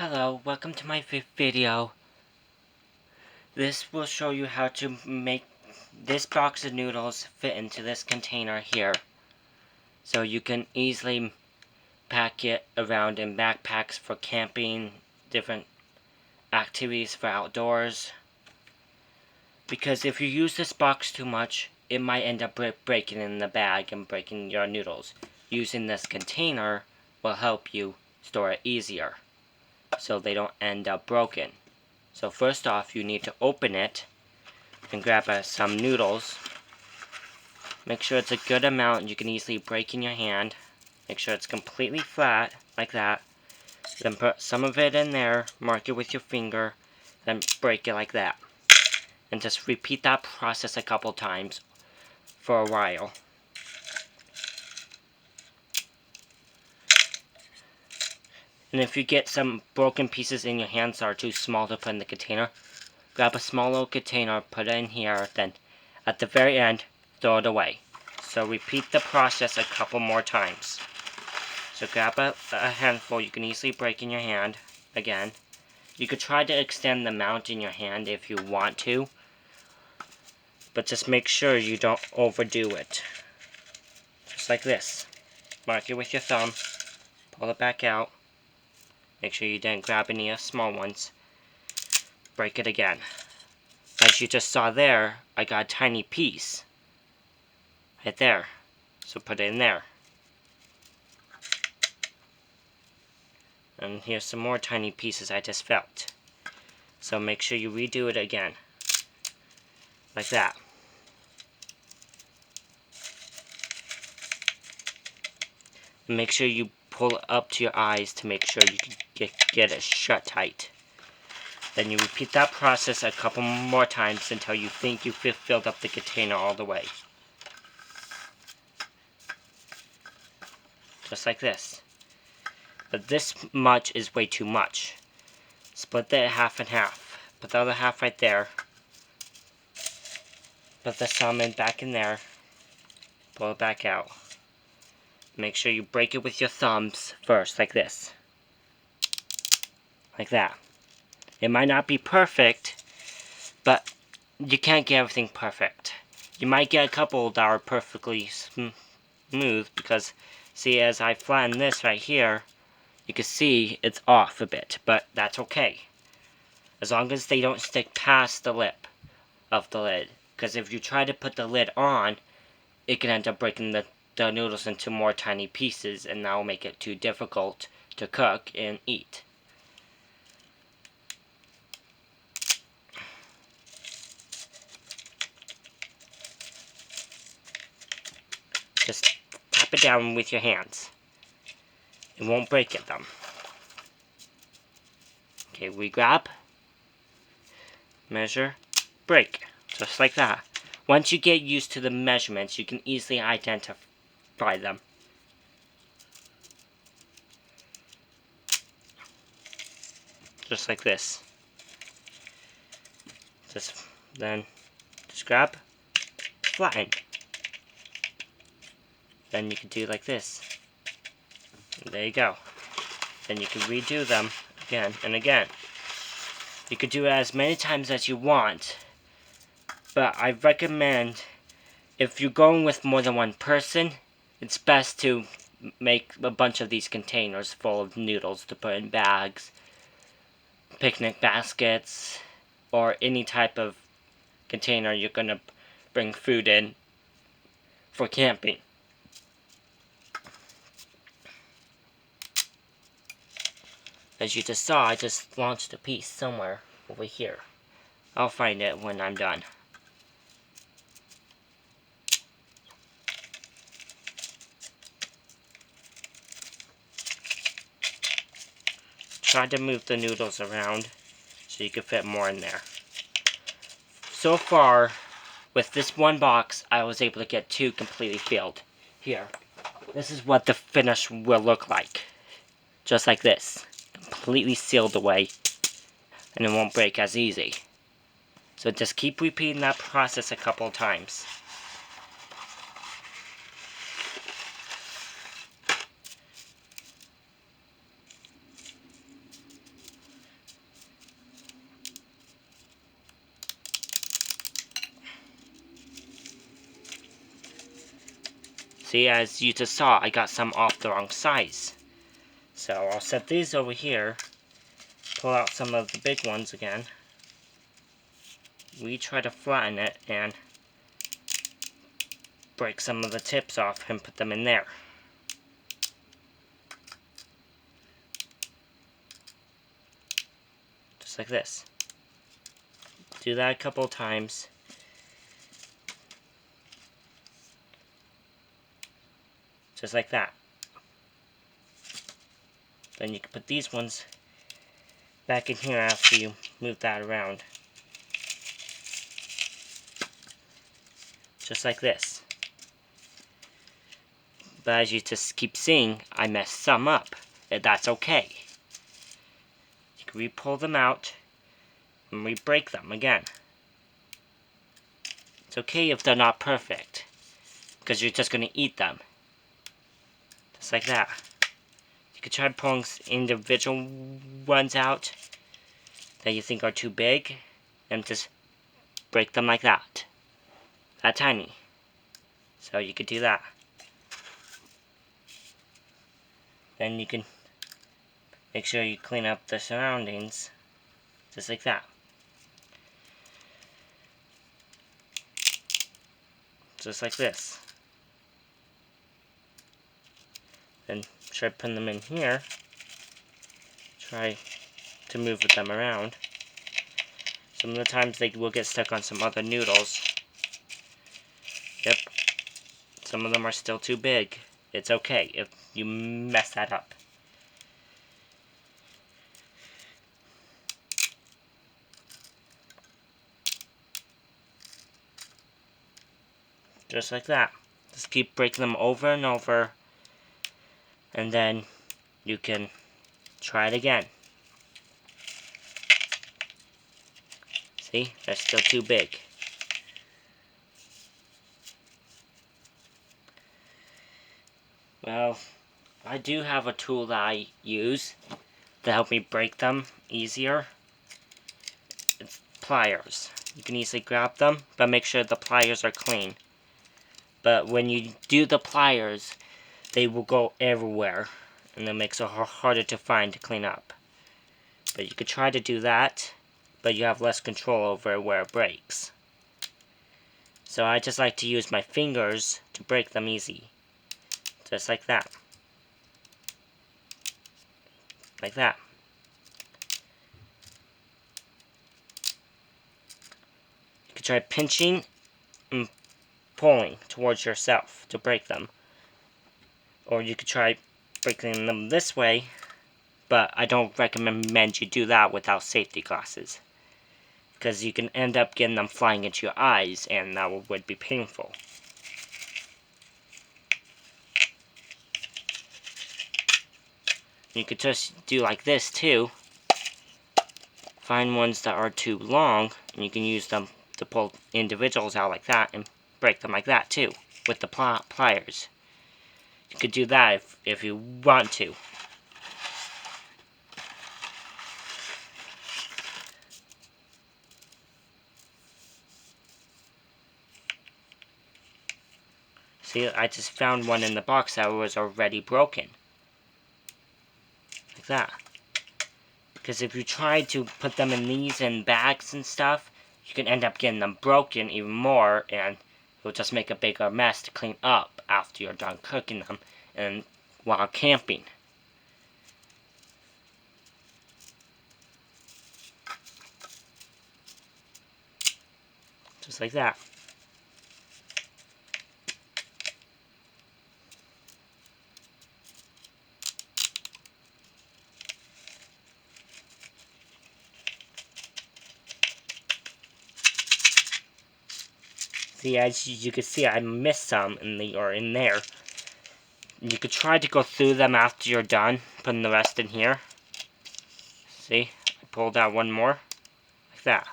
Hello, welcome to my video. This will show you how to make this box of noodles fit into this container here. So you can easily pack it around in backpacks for camping, different activities for outdoors. Because if you use this box too much, it might end up breaking in the bag and breaking your noodles. Using this container will help you store it easier, so they don't end up broken. So first off, you need to open it and grab some noodles. Make sure it's a good amount you can easily break in your hand. Make sure it's completely flat, like that. Then put some of it in there, mark it with your finger, then break it like that. And just repeat that process a couple times for a while. And if you get some broken pieces in your hands that are too small to put in the container, grab a small little container, put it in here, then at the very end, throw it away. So repeat the process a couple more times. So grab a handful you can easily break in your hand again. You could try to extend the amount in your hand if you want to, but just make sure you don't overdo it. Just like this. Mark it with your thumb, pull it back out. Make sure you didn't grab any small ones. Break it again. As you just saw there, I got a tiny piece. Right there. So put it in there. And here's some more tiny pieces I just felt. So make sure you redo it again. Like that. And make sure you pull it up to your eyes to make sure you can get it shut tight. Then you repeat that process a couple more times until you think you've filled up the container all the way. Just like this. But this much is way too much. Split that half and half. Put the other half right there. Put the salmon back in there. Pull it back out. Make sure you break it with your thumbs first, like this. Like that. It might not be perfect, but you can't get everything perfect. You might get a couple that are perfectly smooth because, see, as I flatten this right here, you can see it's off a bit, but that's okay. As long as they don't stick past the lip of the lid. Because if you try to put the lid on, it can end up breaking the noodles into more tiny pieces, and that will make it too difficult to cook and eat. Just tap it down with your hands. It won't break it them. Okay, we grab, measure, break. Just like that. Once you get used to the measurements, you can easily identify them. Just like this. Then grab, flatten. Then you can do like this. And there you go. Then you can redo them again and again. You could do it as many times as you want, but I recommend if you're going with more than one person, it's best to make a bunch of these containers full of noodles to put in bags, picnic baskets, or any type of container you're gonna bring food in for camping. As you just saw, I just launched a piece somewhere over here. I'll find it when I'm done. Try to move the noodles around so you can fit more in there. So far, with this one box, I was able to get 2 completely filled. Here, this is what the finish will look like. Just like this. Completely sealed away, and it won't break as easy. So just keep repeating that process a couple of times. See, as you just saw, I got some off the wrong size. So I'll set these over here, pull out some of the big ones again. We try to flatten it and break some of the tips off and put them in there. Just like this. Do that a couple times. Just like that. Then you can put these ones back in here after you move that around. Just like this. But as you just keep seeing, I messed some up. That's okay. You can re-pull them out and re-break them again. It's okay if they're not perfect, because you're just going to eat them. Just like that. You can try pulling individual ones out that you think are too big, and just break them like that. That tiny. So you could do that. Then you can make sure you clean up the surroundings, just like that. Just like this. Then try putting them in here. Try to move them around. Some of the times they will get stuck on some other noodles. Yep. Some of them are still too big. It's okay if you mess that up. Just like that. Just keep breaking them over and over, and then you can try it again. See? They're still too big. Well, I do have a tool that I use to help me break them easier. It's pliers. You can easily grab them, but make sure the pliers are clean. But when you do the pliers, they will go everywhere, and it makes it harder to find to clean up. But you could try to do that, but you have less control over where it breaks. So I just like to use my fingers to break them easy. Just like that. Like that. You could try pinching and pulling towards yourself to break them. Or you could try breaking them this way, but I don't recommend you do that without safety glasses, because you can end up getting them flying into your eyes, and that would be painful. You could just do like this too. Find ones that are too long, and you can use them to pull individuals out like that, and break them like that too, with the pliers. You could do that if you want to. See, I just found one in the box that was already broken. Like that. Because if you try to put them in these in bags and stuff, you can end up getting them broken even more, and it'll just make a bigger mess to clean up after you're done cooking them and while camping. Just like that. See, as you can see, I missed some in there. You could try to go through them after you're done, putting the rest in here. See, I pulled out one more, like that.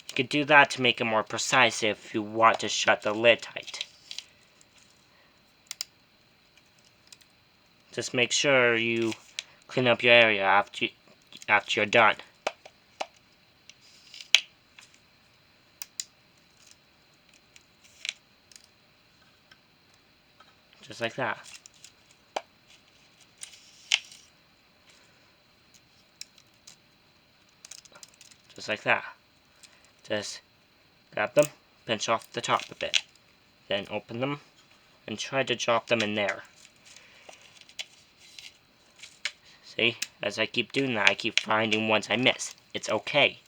You could do that to make it more precise if you want to shut the lid tight. Just make sure you clean up your area after you're done. Just like that. Just like that. Just grab them, pinch off the top a bit. Then open them, and try to drop them in there. See? As I keep doing that, I keep finding ones I miss. It's okay.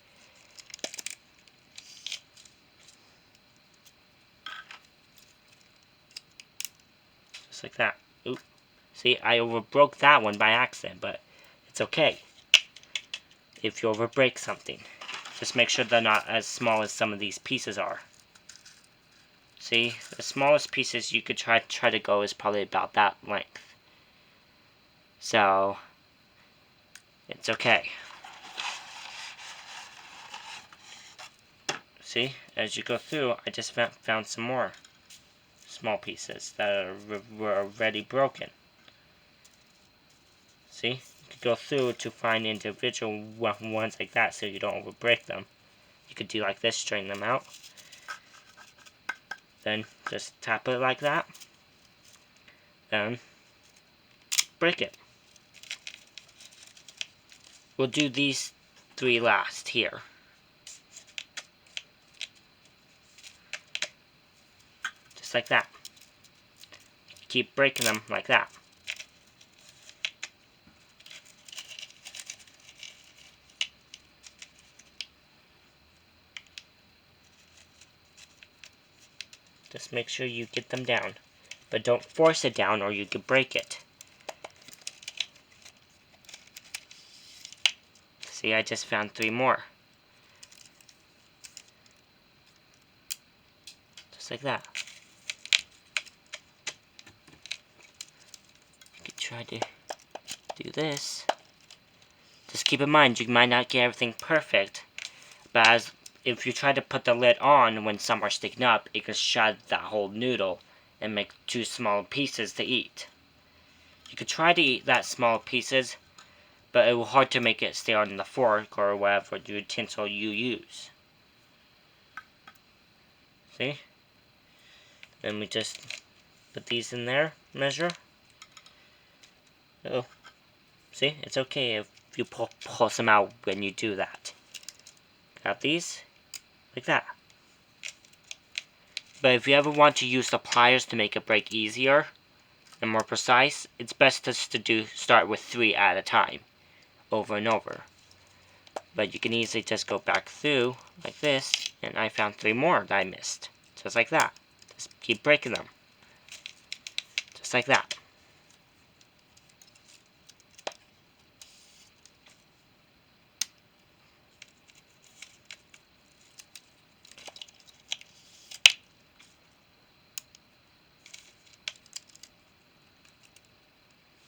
Just like that. Oop. See, I overbroke that one by accident, but it's okay. If you overbreak something, just make sure they're not as small as some of these pieces are. See, the smallest pieces you could try to go is probably about that length. So, it's okay. See, as you go through, I just found some more small pieces that were already broken. See, you could go through to find individual ones like that so you don't overbreak them. You could do like this, straighten them out. Then just tap it like that. Then break it. We'll do these 3 last here. Just like that. Keep breaking them like that. Just make sure you get them down. But don't force it down or you could break it. See, I just found 3 more. Just like that. You could try to do this. Just keep in mind, you might not get everything perfect, but if you try to put the lid on when some are sticking up, it could shut that whole noodle and make too small pieces to eat. You could try to eat that small pieces, but it will hard to make it stay on the fork or whatever utensil you use. See? Then we just put these in there, measure. Oh, see? It's okay if you pull some out when you do that. Got these, like that. But if you ever want to use the pliers to make it break easier and more precise, it's best just to start with 3 at a time, over and over. But you can easily just go back through like this, and I found 3 more that I missed. Just like that. Just keep breaking them. Just like that.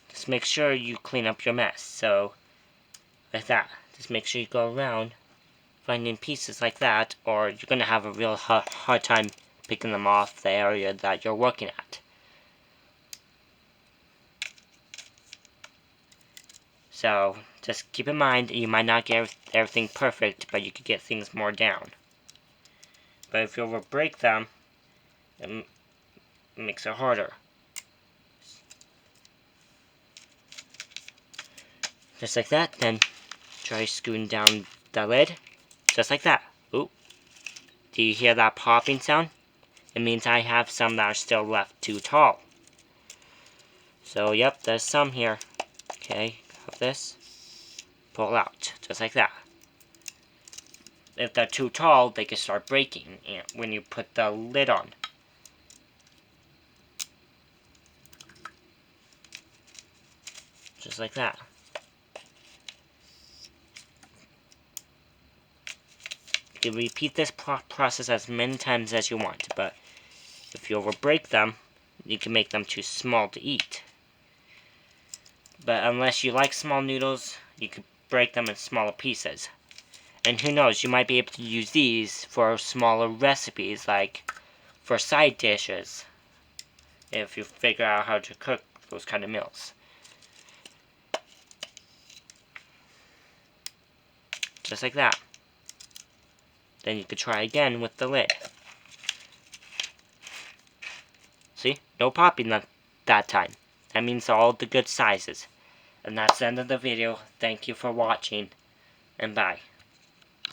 Just make sure you clean up your mess. So, like that. Just make sure you go around finding pieces like that, or you're going to have a real hard time picking them off the area that you're working at. So, just keep in mind, you might not get everything perfect, but you could get things more down. But if you overbreak them, it makes it harder. Just like that, then try screwing down the lid. Just like that. Ooh. Do you hear that popping sound? It means I have some that are still left too tall. So, yep, there's some here. Okay, grab this. Pull out, just like that. If they're too tall, they can start breaking when you put the lid on. Just like that. You can repeat this process as many times as you want, but if you overbreak them, you can make them too small to eat. But unless you like small noodles, you could break them in smaller pieces. And who knows, you might be able to use these for smaller recipes, like for side dishes, if you figure out how to cook those kind of meals. Just like that. Then you could try again with the lid. See? No popping that time. That means all the good sizes. And that's the end of the video. Thank you for watching, and bye.